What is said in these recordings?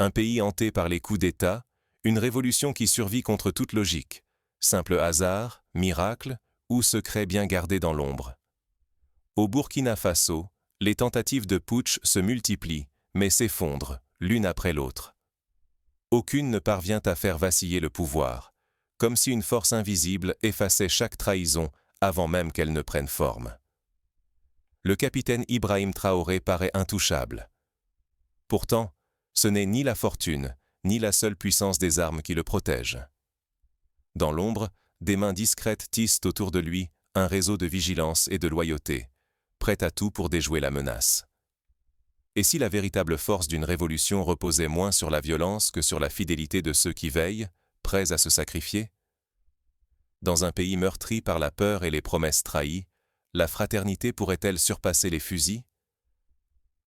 Un pays hanté par les coups d'État, une révolution qui survit contre toute logique. Simple hasard, miracle ou secret bien gardé dans l'ombre. Au Burkina Faso, les tentatives de putsch se multiplient, mais s'effondrent, l'une après l'autre. Aucune ne parvient à faire vaciller le pouvoir, comme si une force invisible effaçait chaque trahison avant même qu'elle ne prenne forme. Le capitaine Ibrahim Traoré paraît intouchable. Pourtant, ce n'est ni la fortune, ni la seule puissance des armes qui le protègent. Dans l'ombre, des mains discrètes tissent autour de lui un réseau de vigilance et de loyauté, prêt à tout pour déjouer la menace. Et si la véritable force d'une révolution reposait moins sur la violence que sur la fidélité de ceux qui veillent, prêts à se sacrifier? Dans un pays meurtri par la peur et les promesses trahies, la fraternité pourrait-elle surpasser les fusils?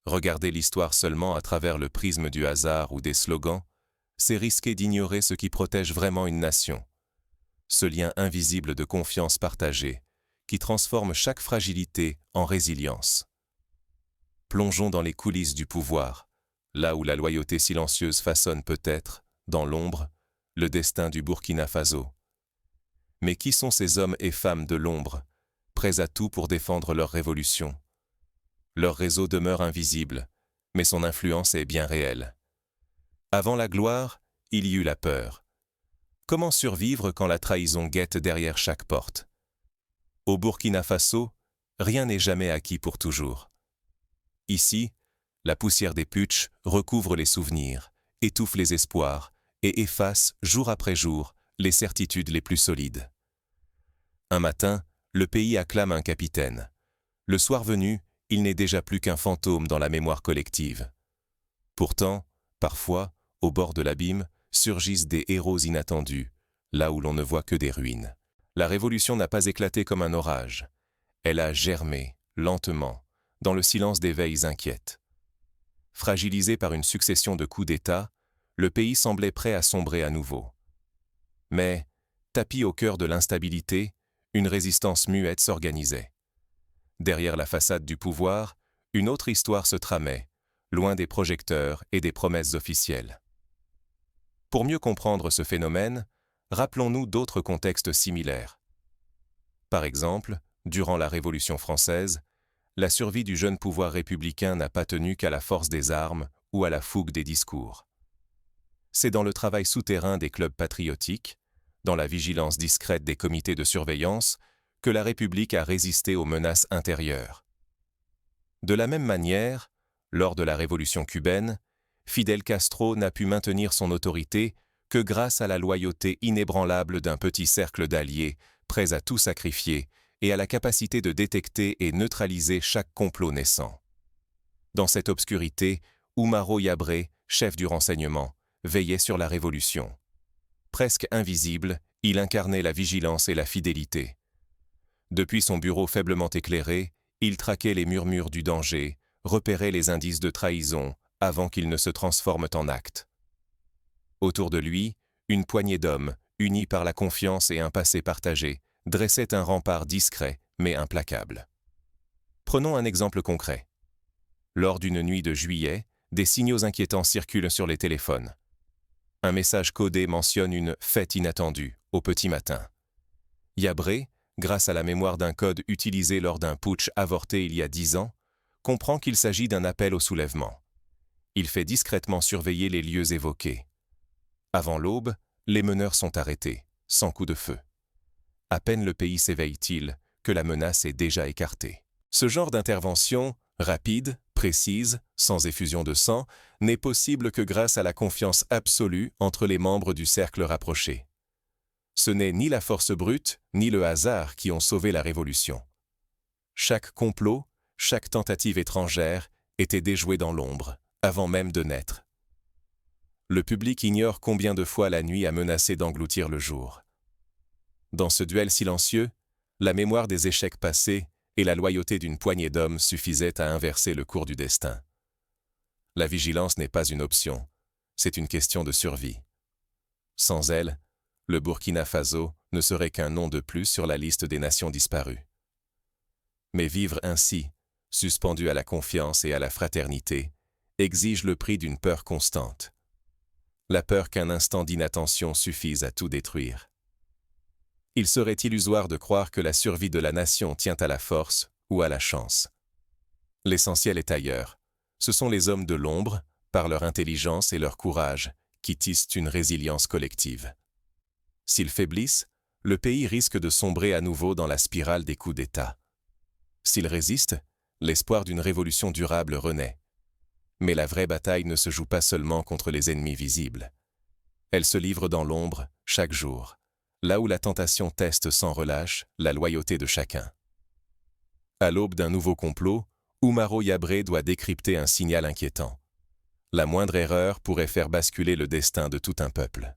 Regarder l'histoire seulement à travers le prisme du hasard ou des slogans, c'est risquer d'ignorer ce qui protège vraiment une nation. Ce lien invisible de confiance partagée, qui transforme chaque fragilité en résilience. Plongeons dans les coulisses du pouvoir, là où la loyauté silencieuse façonne peut-être, dans l'ombre, le destin du Burkina Faso. Mais qui sont ces hommes et femmes de l'ombre, prêts à tout pour défendre leur révolution? Leur réseau demeure invisible, mais son influence est bien réelle. Avant la gloire, il y eut la peur. Comment survivre quand la trahison guette derrière chaque porte? Au Burkina Faso, rien n'est jamais acquis pour toujours. Ici, la poussière des putschs recouvre les souvenirs, étouffe les espoirs et efface, jour après jour, les certitudes les plus solides. Un matin, le pays acclame un capitaine. Le soir venu, il n'est déjà plus qu'un fantôme dans la mémoire collective. Pourtant, parfois, au bord de l'abîme, surgissent des héros inattendus, là où l'on ne voit que des ruines. La révolution n'a pas éclaté comme un orage. Elle a germé, lentement, dans le silence des veilles inquiètes. Fragilisé par une succession de coups d'État, le pays semblait prêt à sombrer à nouveau. Mais, tapi au cœur de l'instabilité, une résistance muette s'organisait. Derrière la façade du pouvoir, une autre histoire se tramait, loin des projecteurs et des promesses officielles. Pour mieux comprendre ce phénomène, rappelons-nous d'autres contextes similaires. Par exemple, durant la Révolution française, la survie du jeune pouvoir républicain n'a pas tenu qu'à la force des armes ou à la fougue des discours. C'est dans le travail souterrain des clubs patriotiques, dans la vigilance discrète des comités de surveillance, que la République a résisté aux menaces intérieures. De la même manière, lors de la Révolution cubaine, Fidel Castro n'a pu maintenir son autorité que grâce à la loyauté inébranlable d'un petit cercle d'alliés prêts à tout sacrifier et à la capacité de détecter et neutraliser chaque complot naissant. Dans cette obscurité, Umaro Yabré, chef du renseignement, veillait sur la Révolution. Presque invisible, il incarnait la vigilance et la fidélité. Depuis son bureau faiblement éclairé, il traquait les murmures du danger, repérait les indices de trahison avant qu'ils ne se transforment en actes. Autour de lui, une poignée d'hommes, unis par la confiance et un passé partagé, dressait un rempart discret mais implacable. Prenons un exemple concret. Lors d'une nuit de juillet, des signaux inquiétants circulent sur les téléphones. Un message codé mentionne une « fête inattendue » au petit matin. Yabré, grâce à la mémoire d'un code utilisé lors d'un putsch avorté il y a 10 ans, comprend qu'il s'agit d'un appel au soulèvement. Il fait discrètement surveiller les lieux évoqués. Avant l'aube, les meneurs sont arrêtés, sans coup de feu. À peine le pays s'éveille-t-il que la menace est déjà écartée. Ce genre d'intervention, rapide, précise, sans effusion de sang, n'est possible que grâce à la confiance absolue entre les membres du cercle rapproché. Ce n'est ni la force brute, ni le hasard qui ont sauvé la Révolution. Chaque complot, chaque tentative étrangère était déjouée dans l'ombre, avant même de naître. Le public ignore combien de fois la nuit a menacé d'engloutir le jour. Dans ce duel silencieux, la mémoire des échecs passés et la loyauté d'une poignée d'hommes suffisaient à inverser le cours du destin. La vigilance n'est pas une option, c'est une question de survie. Sans elle, le Burkina Faso ne serait qu'un nom de plus sur la liste des nations disparues. Mais vivre ainsi, suspendu à la confiance et à la fraternité, exige le prix d'une peur constante. la peur qu'un instant d'inattention suffise à tout détruire. Il serait illusoire de croire que la survie de la nation tient à la force ou à la chance. L'essentiel est ailleurs. Ce sont les hommes de l'ombre, par leur intelligence et leur courage, qui tissent une résilience collective. S'ils faiblissent, le pays risque de sombrer à nouveau dans la spirale des coups d'État. S'ils résistent, l'espoir d'une révolution durable renaît. Mais la vraie bataille ne se joue pas seulement contre les ennemis visibles. Elle se livre dans l'ombre, chaque jour, là où la tentation teste sans relâche la loyauté de chacun. À l'aube d'un nouveau complot, Oumaro Yabré doit décrypter un signal inquiétant. La moindre erreur pourrait faire basculer le destin de tout un peuple.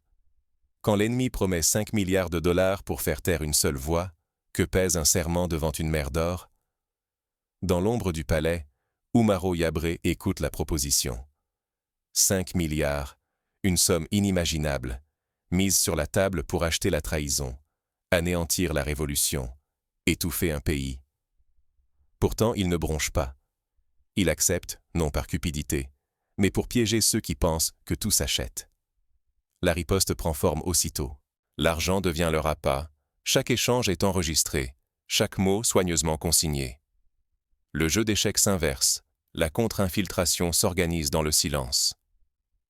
Quand l'ennemi promet 5 milliards de dollars pour faire taire une seule voix, que pèse un serment devant une mer d'or? Dans l'ombre du palais, Oumaro Yabré écoute la proposition. 5 milliards, une somme inimaginable, mise sur la table pour acheter la trahison, anéantir la révolution, étouffer un pays. Pourtant, il ne bronche pas. Il accepte, non par cupidité, mais pour piéger ceux qui pensent que tout s'achète. La riposte prend forme aussitôt. L'argent devient leur appât, chaque échange est enregistré, chaque mot soigneusement consigné. Le jeu d'échecs s'inverse, la contre-infiltration s'organise dans le silence.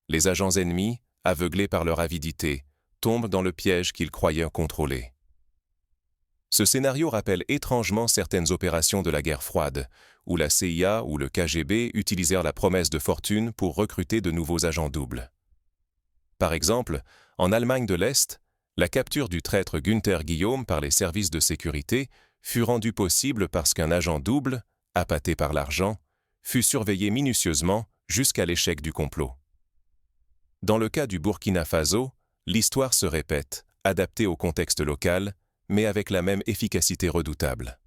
Les agents ennemis, aveuglés par leur avidité, tombent dans le piège qu'ils croyaient contrôler. Ce scénario rappelle étrangement certaines opérations de la guerre froide, où la CIA ou le KGB utilisèrent la promesse de fortune pour recruter de nouveaux agents doubles. Par exemple, en Allemagne de l'Est, la capture du traître Günther Guillaume par les services de sécurité fut rendue possible parce qu'un agent double, appâté par l'argent, fut surveillé minutieusement jusqu'à l'échec du complot. Dans le cas du Burkina Faso, l'histoire se répète, adaptée au contexte local, mais avec la même efficacité redoutable.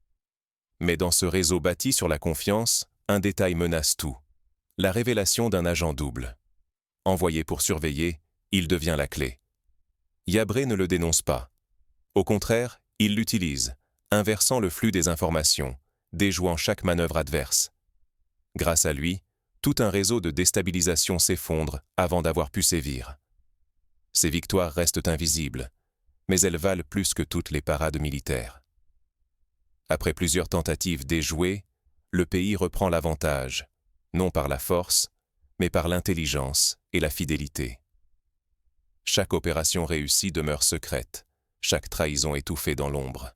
Mais dans ce réseau bâti sur la confiance, un détail menace tout. La révélation d'un agent double. Envoyé pour surveiller, il devient la clé. Yabré ne le dénonce pas. Au contraire, il l'utilise, inversant le flux des informations, déjouant chaque manœuvre adverse. Grâce à lui, tout un réseau de déstabilisation s'effondre avant d'avoir pu sévir. Ces victoires restent invisibles, mais elles valent plus que toutes les parades militaires. Après plusieurs tentatives déjouées, le pays reprend l'avantage, non par la force, mais par l'intelligence et la fidélité. Chaque opération réussie demeure secrète, chaque trahison étouffée dans l'ombre.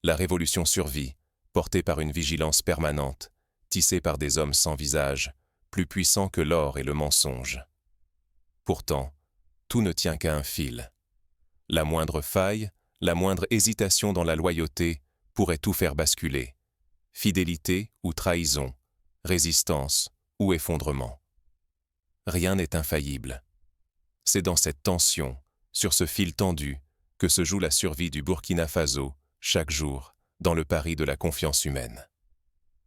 La révolution survit, portée par une vigilance permanente, tissée par des hommes sans visage, plus puissants que l'or et le mensonge. Pourtant, tout ne tient qu'à un fil. La moindre faille, la moindre hésitation dans la loyauté pourrait tout faire basculer. Fidélité ou trahison, résistance ou effondrement. Rien n'est infaillible. C'est dans cette tension, sur ce fil tendu, que se joue la survie du Burkina Faso, chaque jour, dans le pari de la confiance humaine.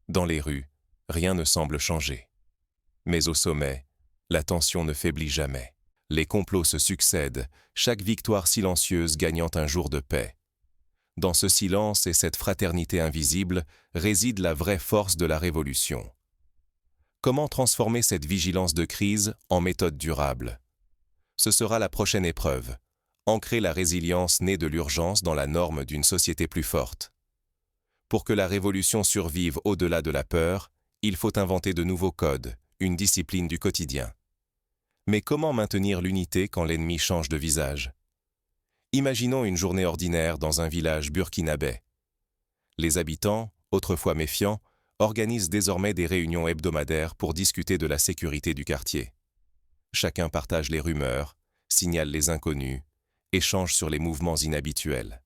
Dans les rues, rien ne semble changer. Mais au sommet, la tension ne faiblit jamais. Les complots se succèdent, chaque victoire silencieuse gagnant un jour de paix. Dans ce silence et cette fraternité invisible réside la vraie force de la révolution. Comment transformer cette vigilance de crise en méthode durable? Ce sera la prochaine épreuve. Ancrer la résilience née de l'urgence dans la norme d'une société plus forte. Pour que la révolution survive au-delà de la peur, il faut inventer de nouveaux codes, une discipline du quotidien. Mais comment maintenir l'unité quand l'ennemi change de visage? Imaginons une journée ordinaire dans un village burkinabé. Les habitants, autrefois méfiants, organisent désormais des réunions hebdomadaires pour discuter de la sécurité du quartier. Chacun partage les rumeurs, signale les inconnus, échange sur les mouvements inhabituels.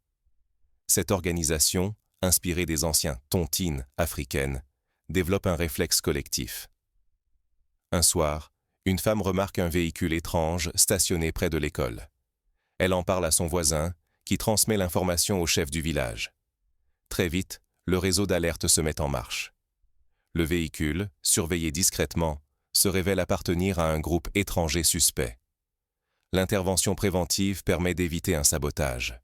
Cette organisation, inspirée des anciens tontines africaines, développe un réflexe collectif. Un soir, une femme remarque un véhicule étrange stationné près de l'école. Elle en parle à son voisin, qui transmet l'information au chef du village. Très vite, le réseau d'alerte se met en marche. Le véhicule, surveillé discrètement, se révèle appartenir à un groupe étranger suspect. L'intervention préventive permet d'éviter un sabotage.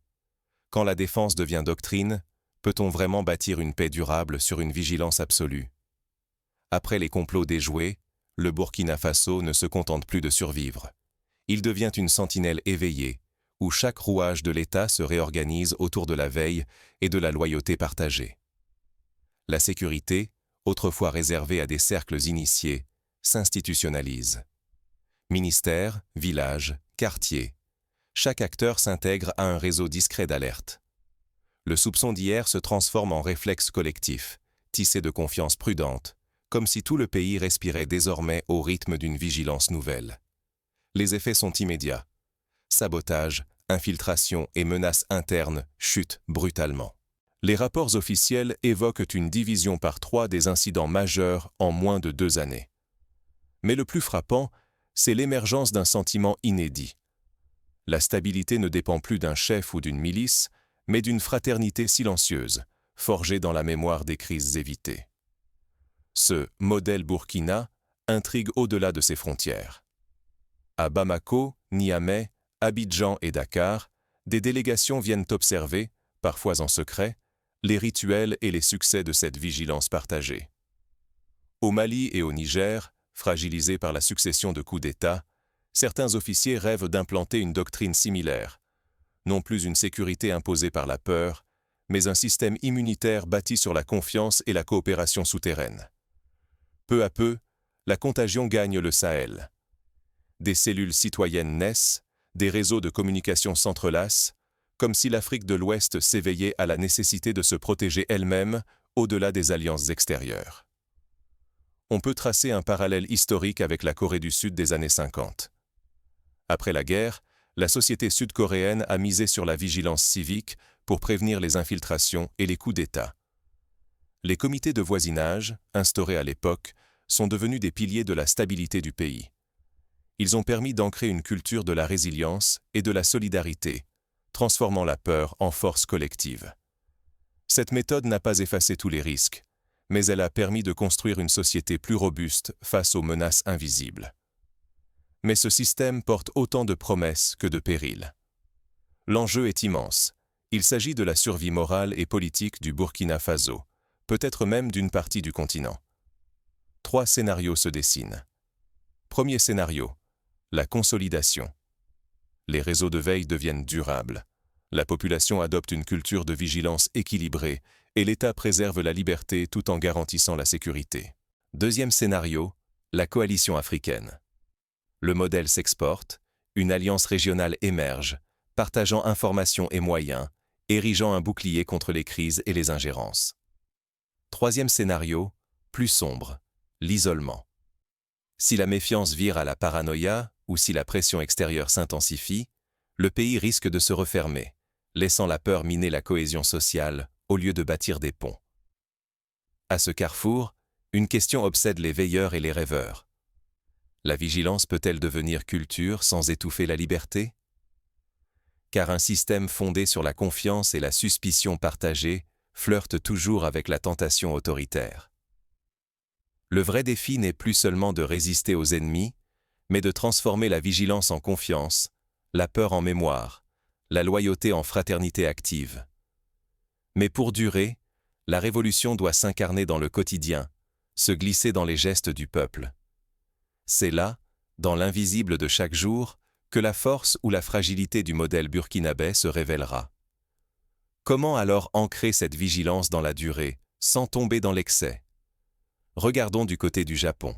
Quand la défense devient doctrine, peut-on vraiment bâtir une paix durable sur une vigilance absolue? Après les complots déjoués, le Burkina Faso ne se contente plus de survivre. il devient une sentinelle éveillée, où chaque rouage de l'État se réorganise autour de la veille et de la loyauté partagée. La sécurité, autrefois réservée à des cercles initiés, s'institutionnalise. Ministères, villages, quartiers, chaque acteur s'intègre à un réseau discret d'alerte. Le soupçon d'hier se transforme en réflexe collectif, tissé de confiance prudente, comme si tout le pays respirait désormais au rythme d'une vigilance nouvelle. Les effets sont immédiats. Sabotage, infiltration et menaces internes chutent brutalement. Les rapports officiels évoquent une division par 3 des incidents majeurs en moins de 2 années. Mais le plus frappant, c'est l'émergence d'un sentiment inédit. La stabilité ne dépend plus d'un chef ou d'une milice, mais d'une fraternité silencieuse, forgée dans la mémoire des crises évitées. Ce « modèle Burkina » intrigue au-delà de ses frontières. À Bamako, Niamey, Abidjan et Dakar, des délégations viennent observer, parfois en secret, les rituels et les succès de cette vigilance partagée. Au Mali et au Niger, fragilisés par la succession de coups d'État, certains officiers rêvent d'implanter une doctrine similaire, non plus une sécurité imposée par la peur, mais un système immunitaire bâti sur la confiance et la coopération souterraine. Peu à peu, la contagion gagne le Sahel. Des cellules citoyennes naissent, des réseaux de communication s'entrelacent, comme si l'Afrique de l'Ouest s'éveillait à la nécessité de se protéger elle-même au-delà des alliances extérieures. On peut tracer un parallèle historique avec la Corée du Sud des années 50. Après la guerre, la société sud-coréenne a misé sur la vigilance civique pour prévenir les infiltrations et les coups d'État. Les comités de voisinage, instaurés à l'époque, sont devenus des piliers de la stabilité du pays. Ils ont permis d'ancrer une culture de la résilience et de la solidarité, transformant la peur en force collective. Cette méthode n'a pas effacé tous les risques, mais elle a permis de construire une société plus robuste face aux menaces invisibles. Mais ce système porte autant de promesses que de périls. L'enjeu est immense. Il s'agit de la survie morale et politique du Burkina Faso, peut-être même d'une partie du continent. 3 scénarios se dessinent. Premier scénario, la consolidation. Les réseaux de veille deviennent durables. La population adopte une culture de vigilance équilibrée et l'État préserve la liberté tout en garantissant la sécurité. Deuxième scénario, la coalition africaine. Le modèle s'exporte, une alliance régionale émerge, partageant informations et moyens, érigeant un bouclier contre les crises et les ingérences. Troisième scénario, plus sombre, l'isolement. Si la méfiance vire à la paranoïa ou si la pression extérieure s'intensifie, le pays risque de se refermer, laissant la peur miner la cohésion sociale au lieu de bâtir des ponts. À ce carrefour, une question obsède les veilleurs et les rêveurs. La vigilance peut-elle devenir culture sans étouffer la liberté? Car un système fondé sur la confiance et la suspicion partagée flirte toujours avec la tentation autoritaire. Le vrai défi n'est plus seulement de résister aux ennemis, mais de transformer la vigilance en confiance, la peur en mémoire, la loyauté en fraternité active. Mais pour durer, la révolution doit s'incarner dans le quotidien, se glisser dans les gestes du peuple. C'est là, dans l'invisible de chaque jour, que la force ou la fragilité du modèle burkinabé se révélera. Comment alors ancrer cette vigilance dans la durée, sans tomber dans l'excès? Regardons du côté du Japon.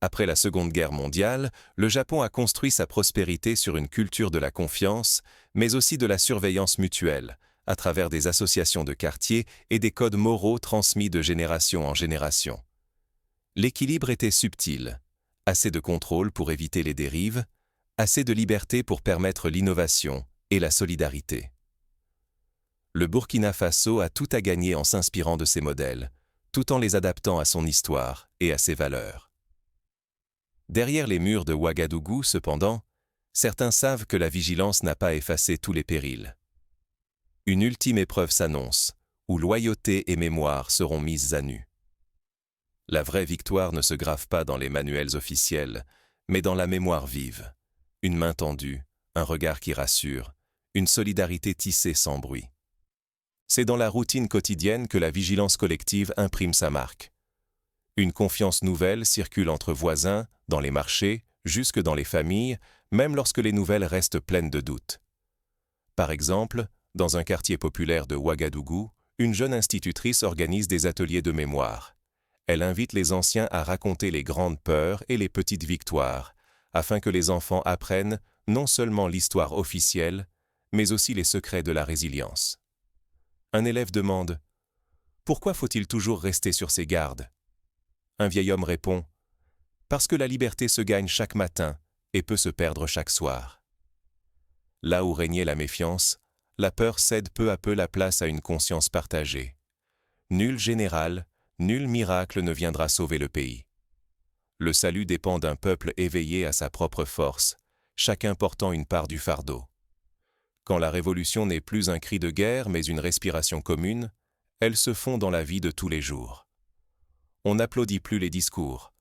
Après la Seconde Guerre mondiale, le Japon a construit sa prospérité sur une culture de la confiance, mais aussi de la surveillance mutuelle, à travers des associations de quartier et des codes moraux transmis de génération en génération. L'équilibre était subtil, assez de contrôle pour éviter les dérives, assez de liberté pour permettre l'innovation et la solidarité. Le Burkina Faso a tout à gagner en s'inspirant de ces modèles, tout en les adaptant à son histoire et à ses valeurs. Derrière les murs de Ouagadougou, cependant, certains savent que la vigilance n'a pas effacé tous les périls. Une ultime épreuve s'annonce, où loyauté et mémoire seront mises à nu. La vraie victoire ne se grave pas dans les manuels officiels, mais dans la mémoire vive. Une main tendue, un regard qui rassure, une solidarité tissée sans bruit. C'est dans la routine quotidienne que la vigilance collective imprime sa marque. Une confiance nouvelle circule entre voisins, dans les marchés, jusque dans les familles, même lorsque les nouvelles restent pleines de doutes. Par exemple, dans un quartier populaire de Ouagadougou, une jeune institutrice organise des ateliers de mémoire. Elle invite les anciens à raconter les grandes peurs et les petites victoires, afin que les enfants apprennent non seulement l'histoire officielle, mais aussi les secrets de la résilience. Un élève demande « Pourquoi faut-il toujours rester sur ses gardes ?» Un vieil homme répond « Parce que la liberté se gagne chaque matin et peut se perdre chaque soir. » Là où régnait la méfiance, la peur cède peu à peu la place à une conscience partagée. Nul général, nul miracle ne viendra sauver le pays. Le salut dépend d'un peuple éveillé à sa propre force, chacun portant une part du fardeau. Quand la révolution n'est plus un cri de guerre mais une respiration commune, elle se fond dans la vie de tous les jours. On n'applaudit plus les discours,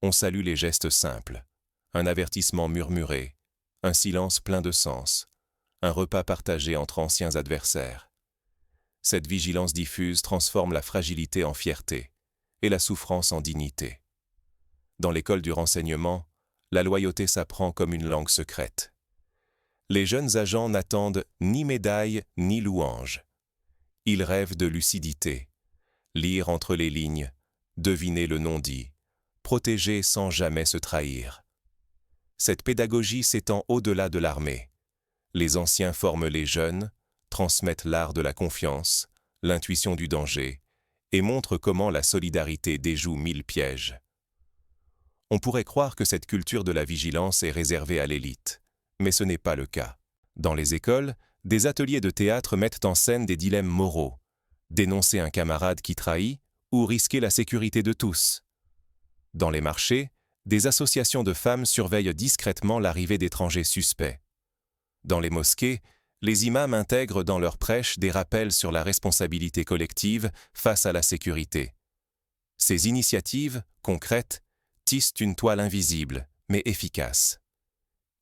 on salue les gestes simples, un avertissement murmuré, un silence plein de sens, un repas partagé entre anciens adversaires. Cette vigilance diffuse transforme la fragilité en fierté et la souffrance en dignité. Dans l'école du renseignement, la loyauté s'apprend comme une langue secrète. Les jeunes agents n'attendent ni médaille ni louange. Ils rêvent de lucidité, lire entre les lignes, deviner le non-dit, protéger sans jamais se trahir. Cette pédagogie s'étend au-delà de l'armée. Les anciens forment les jeunes, transmettent l'art de la confiance, l'intuition du danger, et montrent comment la solidarité déjoue 1000 pièges. On pourrait croire que cette culture de la vigilance est réservée à l'élite, mais ce n'est pas le cas. Dans les écoles, des ateliers de théâtre mettent en scène des dilemmes moraux, dénoncer un camarade qui trahit ou risquer la sécurité de tous. Dans les marchés, des associations de femmes surveillent discrètement l'arrivée d'étrangers suspects. Dans les mosquées, les imams intègrent dans leurs prêches des rappels sur la responsabilité collective face à la sécurité. Ces initiatives, concrètes, tissent une toile invisible, mais efficace.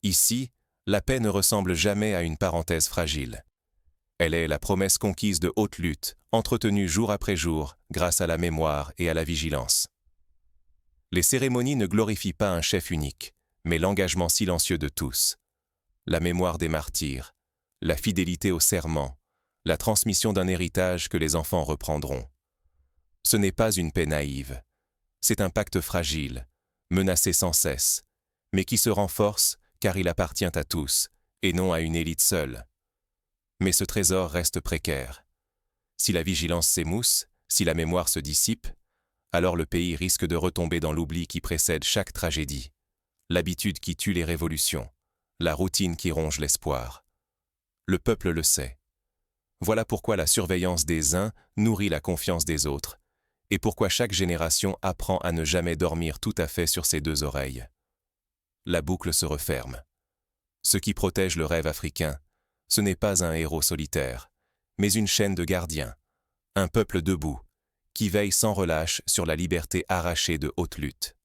Ici, la paix ne ressemble jamais à une parenthèse fragile. Elle est la promesse conquise de haute lutte, entretenue jour après jour grâce à la mémoire et à la vigilance. Les cérémonies ne glorifient pas un chef unique, mais l'engagement silencieux de tous. La mémoire des martyrs, la fidélité au serment, la transmission d'un héritage que les enfants reprendront. Ce n'est pas une paix naïve, c'est un pacte fragile, menacé sans cesse, mais qui se renforce car il appartient à tous, et non à une élite seule. Mais ce trésor reste précaire. Si la vigilance s'émousse, si la mémoire se dissipe, alors le pays risque de retomber dans l'oubli qui précède chaque tragédie, l'habitude qui tue les révolutions, la routine qui ronge l'espoir. Le peuple le sait. Voilà pourquoi la surveillance des uns nourrit la confiance des autres, et pourquoi chaque génération apprend à ne jamais dormir tout à fait sur ses deux oreilles. La boucle se referme. Ce qui protège le rêve africain, ce n'est pas un héros solitaire, mais une chaîne de gardiens, un peuple debout, qui veille sans relâche sur la liberté arrachée de haute lutte.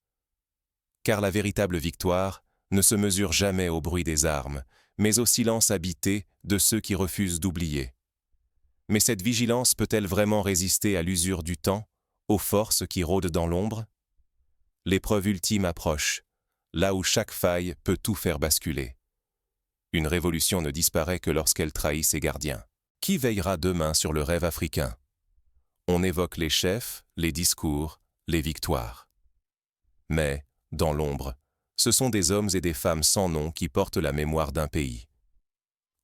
Car la véritable victoire ne se mesure jamais au bruit des armes, mais au silence habité de ceux qui refusent d'oublier. Mais cette vigilance peut-elle vraiment résister à l'usure du temps, aux forces qui rôdent dans l'ombre? L'épreuve ultime approche, là où chaque faille peut tout faire basculer. Une révolution ne disparaît que lorsqu'elle trahit ses gardiens. Qui veillera demain sur le rêve africain? On évoque les chefs, les discours, les victoires. Mais, dans l'ombre, ce sont des hommes et des femmes sans nom qui portent la mémoire d'un pays.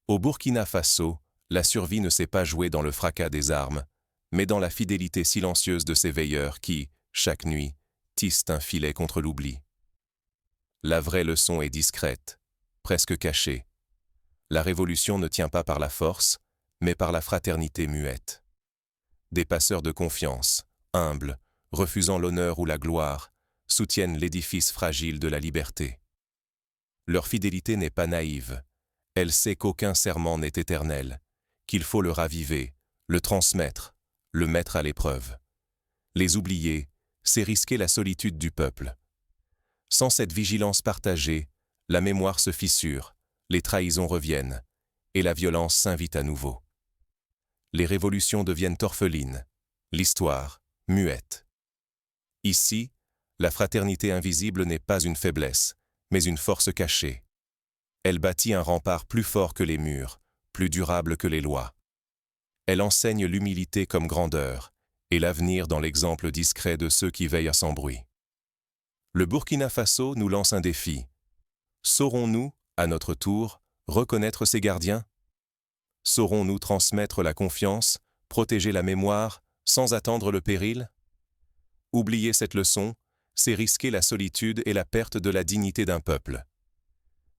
Au Burkina Faso, la survie ne s'est pas jouée dans le fracas des armes, mais dans la fidélité silencieuse de ces veilleurs qui, chaque nuit, tissent un filet contre l'oubli. La vraie leçon est discrète, presque cachée. La révolution ne tient pas par la force, mais par la fraternité muette. Des passeurs de confiance, humbles, refusant l'honneur ou la gloire, soutiennent l'édifice fragile de la liberté. Leur fidélité n'est pas naïve. Elle sait qu'aucun serment n'est éternel, qu'il faut le raviver, le transmettre, le mettre à l'épreuve. Les oublier, c'est risquer la solitude du peuple. Sans cette vigilance partagée, la mémoire se fissure, les trahisons reviennent, et la violence s'invite à nouveau. Les révolutions deviennent orphelines, l'histoire, muette. Ici, la fraternité invisible n'est pas une faiblesse, mais une force cachée. Elle bâtit un rempart plus fort que les murs, plus durable que les lois. Elle enseigne l'humilité comme grandeur, et l'avenir dans l'exemple discret de ceux qui veillent sans bruit. Le Burkina Faso nous lance un défi. Saurons-nous, à notre tour, reconnaître ces gardiens? Saurons-nous transmettre la confiance, protéger la mémoire, sans attendre le péril? Oublier cette leçon, c'est risquer la solitude et la perte de la dignité d'un peuple.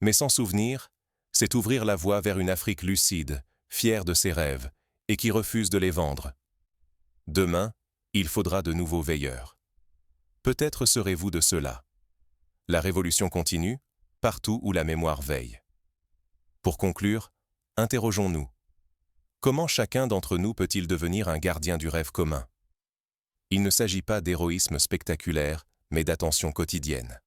Mais sans souvenir, c'est ouvrir la voie vers une Afrique lucide, fière de ses rêves, et qui refuse de les vendre. Demain, il faudra de nouveaux veilleurs. Peut-être serez-vous de ceux-là. La révolution continue, partout où la mémoire veille. Pour conclure, interrogeons-nous. Comment chacun d'entre nous peut-il devenir un gardien du rêve commun? Il ne s'agit pas d'héroïsme spectaculaire, mais d'attention quotidienne.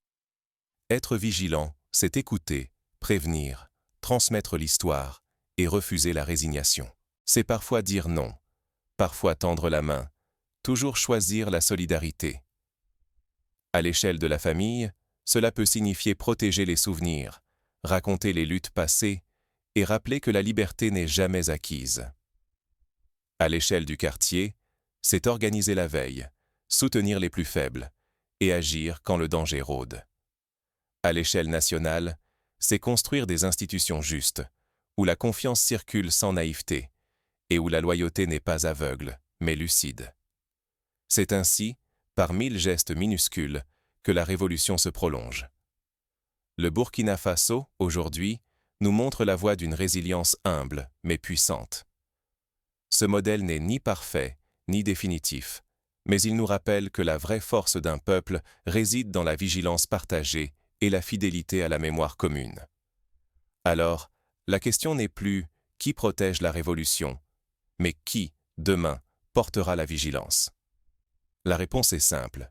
Être vigilant, c'est écouter, prévenir, transmettre l'histoire et refuser la résignation. C'est parfois dire non, parfois tendre la main, toujours choisir la solidarité. À l'échelle de la famille, cela peut signifier protéger les souvenirs, raconter les luttes passées et rappeler que la liberté n'est jamais acquise. À l'échelle du quartier, c'est organiser la veille, soutenir les plus faibles et agir quand le danger rôde. À l'échelle nationale, c'est construire des institutions justes, où la confiance circule sans naïveté et où la loyauté n'est pas aveugle, mais lucide. C'est ainsi, par 1000 gestes minuscules, que la révolution se prolonge. Le Burkina Faso, aujourd'hui, nous montre la voie d'une résilience humble, mais puissante. Ce modèle n'est ni parfait, ni définitif, mais il nous rappelle que la vraie force d'un peuple réside dans la vigilance partagée et la fidélité à la mémoire commune. Alors, la question n'est plus « qui protège la révolution ?», mais « qui, demain, portera la vigilance ?» La réponse est simple.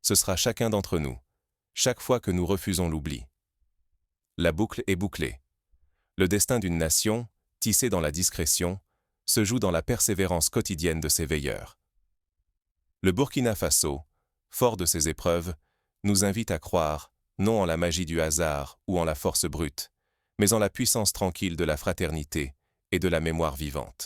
Ce sera chacun d'entre nous, chaque fois que nous refusons l'oubli. La boucle est bouclée. Le destin d'une nation, tissé dans la discrétion, se joue dans la persévérance quotidienne de ses veilleurs. Le Burkina Faso, fort de ses épreuves, nous invite à croire, non en la magie du hasard ou en la force brute, mais en la puissance tranquille de la fraternité et de la mémoire vivante.